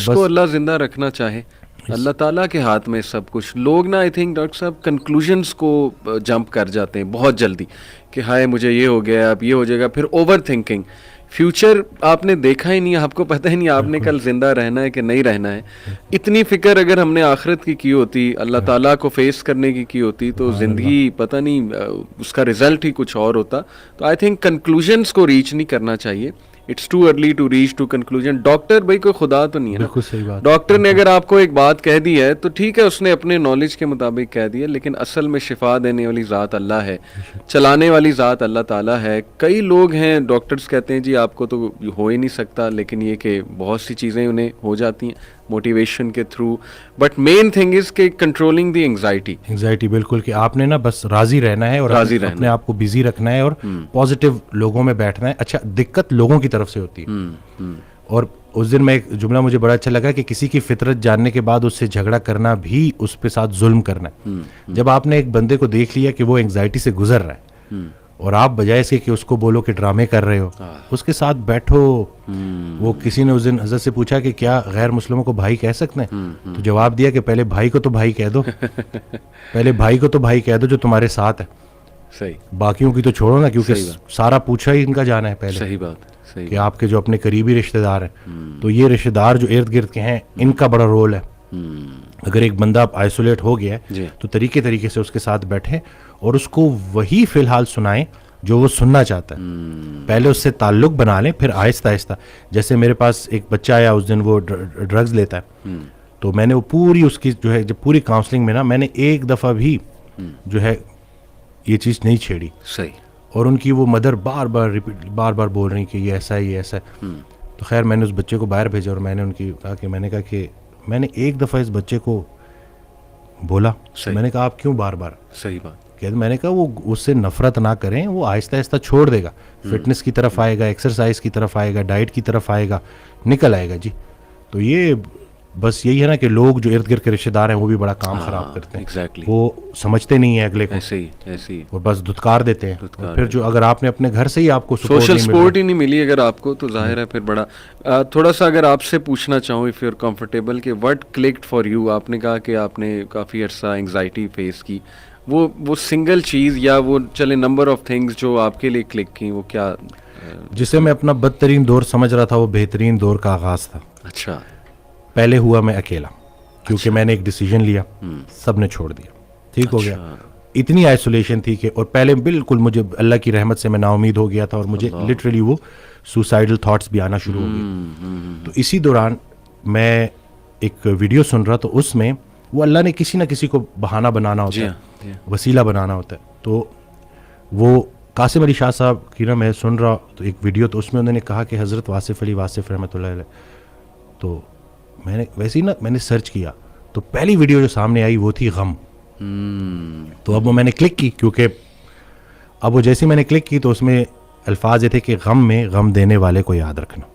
کو اللہ زندہ رکھنا چاہے, اللہ تعالیٰ کے ہاتھ میں سب کچھ. لوگ نا آئی تھنک ڈاکٹر صاحب کنکلوژنس کو جمپ کر جاتے ہیں بہت جلدی کہ ہائے مجھے یہ ہو گیا, اب یہ ہو جائے گا, پھر اوور تھنکنگ. فیوچر آپ نے دیکھا ہی نہیں, آپ کو پتہ ہی نہیں آپ نے کل زندہ رہنا ہے کہ نہیں رہنا ہے. اتنی فکر اگر ہم نے آخرت کی ہوتی, اللہ تعالیٰ کو فیس کرنے کی ہوتی, تو زندگی پتہ نہیں اس کا رزلٹ ہی کچھ اور ہوتا. تو آئی تھنک کنکلوژنس کو ریچ نہیں کرنا چاہیے. It's too early to reach to conclusion. Doctor بھائی کوئی خدا تو نہیں ہے نا. بالکل صحیح بات. ڈاکٹر نے اگر آپ کو ایک بات کہہ دی ہے تو ٹھیک ہے, اس نے اپنے نالج کے مطابق کہہ دیا, لیکن اصل میں شفا دینے والی ذات اللہ ہے, چلانے والی ذات اللہ تعالیٰ ہے. کئی لوگ ہیں ڈاکٹرز کہتے ہیں جی آپ کو تو ہو ہی نہیں سکتا, لیکن یہ کہ بہت سی چیزیں انہیں ہو جاتی ہیں موٹیویشن کے through. But main thing is کہ کنٹرولنگ دی انگزائٹی. بالکل, کہ آپ نے نا بس راضی رہنا ہے اور اپنے آپ کو بزی رکھنا ہے اور پازیٹیو لوگوں میں بیٹھنا ہے. اچھا, دقت لوگوں کی طرف سے ہوتی ہے. اور اس دن میں ایک جملہ مجھے بڑا اچھا لگا کہ کسی کی فطرت جاننے کے بعد اس سے جھگڑا کرنا بھی اس پہ ساتھ ظلم کرنا ہے. جب آپ نے ایک بندے کو دیکھ لیا کہ وہ انگزائٹی سے گزر رہا ہے اور آپ بجائے سے کہ اس کو بولو کہ ڈرامے کر رہے ہو, اس کے ساتھ بیٹھو. وہ کسی نے اس دن حضرت سے پوچھا کہ کیا غیر مسلموں کو بھائی کہہ سکتے ہیں, تو جواب دیا کہ پہلے بھائی کو تو بھائی کہہ دو, پہلے بھائی کو تو بھائی کہہ دو جو تمہارے ساتھ ہے. صحیح. باقیوں کی تو چھوڑو نا, کیونکہ سارا پوچھا ہی ان کا جانا ہے پہلے. صحیح بات کہ آپ کے جو اپنے قریبی رشتہ دار ہیں, تو یہ رشتہ دار جو ارد گرد کے ہیں ان کا بڑا رول ہے. اگر ایک بندہ آئسولیٹ ہو گیا ہے تو طریقے سے اس کے ساتھ بیٹھیں اور اس کو وہی فی الحال سنائیں جو وہ سننا چاہتا ہے. پہلے اس سے تعلق بنا لیں, پھر آہستہ آہستہ. جیسے میرے پاس ایک بچہ آیا اس دن, وہ ڈرگز لیتا ہے, تو میں نے وہ پوری اس کی جو ہے جب پوری کاؤنسلنگ میں نا میں نے ایک دفعہ بھی جو ہے یہ چیز نہیں چھیڑی. صحیح. اور ان کی وہ مدر بار بار بول رہی کہ یہ ایسا ہے یہ ایسا ہے. تو خیر میں نے اس بچے کو باہر بھیجا اور میں نے ان کی کہا کہ میں نے ایک دفعہ اس بچے کو بولا, میں نے کہا آپ کیوں بار بار. صحیح بات. میں نے کہا وہ اس سے نفرت نہ کریں, وہ آہستہ آہستہ چھوڑ دے گا, فٹنس کی طرف آئے گا, ایکسرسائز کی طرف آئے گا, ڈائٹ کی طرف آئے گا, نکل آئے گا. جی تو یہ بس یہی ہے نا کہ لوگ جو ارد گرد کے رشتے دار ہیں وہ بھی بڑا کام خراب کرتے ہیں. ایگزیکٹلی. وہ سمجھتے نہیں ہیں اگلے کو, ایسے ہی اور بس دھتکار دیتے ہیں. پھر جو اگر آپ نے اپنے گھر سے ہی آپ کو سوشل سپورٹ ہی نہیں ملی اگر آپ کو, تو ظاہر ہے پھر بڑا. تھوڑا سا اگر آپ سے پوچھنا چاہوں اف یو آر کمفرٹیبل کہ وٹ کلکڈ فار یو, آپ نے کہا کہ آپ نے کافی عرصہ انگزائٹی فیس کی, وہ سنگل چیز یا وہ چلے نمبر آف تھنگس جو آپ کے لیے کلک کی, وہ کیا؟ جسے میں اپنا بدترین دور سمجھ رہا تھا وہ بہترین دور کا آغاز تھا. اچھا. پہلے ہوا میں اکیلا, کیونکہ میں نے ایک ڈیسیجن لیا, سب نے چھوڑ دیا, ٹھیک ہو گیا. اتنی آئسولیشن تھی کہ, اور پہلے بالکل مجھے اللہ کی رحمت سے میں نا امید ہو گیا تھا, اور مجھے لٹرلی وہ سوسائڈل تھاٹس بھی آنا شروع ہو گئے. تو اسی دوران میں ایک ویڈیو سن رہا, تو اس میں وہ اللہ نے کسی نہ کسی کو بہانہ بنانا ہوتا ہے, وسیلہ بنانا ہوتا ہے. تو وہ قاسم علی شاہ صاحب کی نا میں سن رہا تو ایک ویڈیو, تو اس میں انہوں نے کہا کہ حضرت واصف علی واصف رحمۃ اللہ علیہ. تو میں نے ویسے ہی نا میں نے سرچ کیا, تو پہلی ویڈیو جو سامنے آئی وہ تھی غم. تو اب وہ میں نے کلک کی, کیونکہ اب وہ جیسے میں نے کلک کی تو اس میں الفاظ یہ تھے کہ غم میں غم دینے والے کو یاد رکھنا.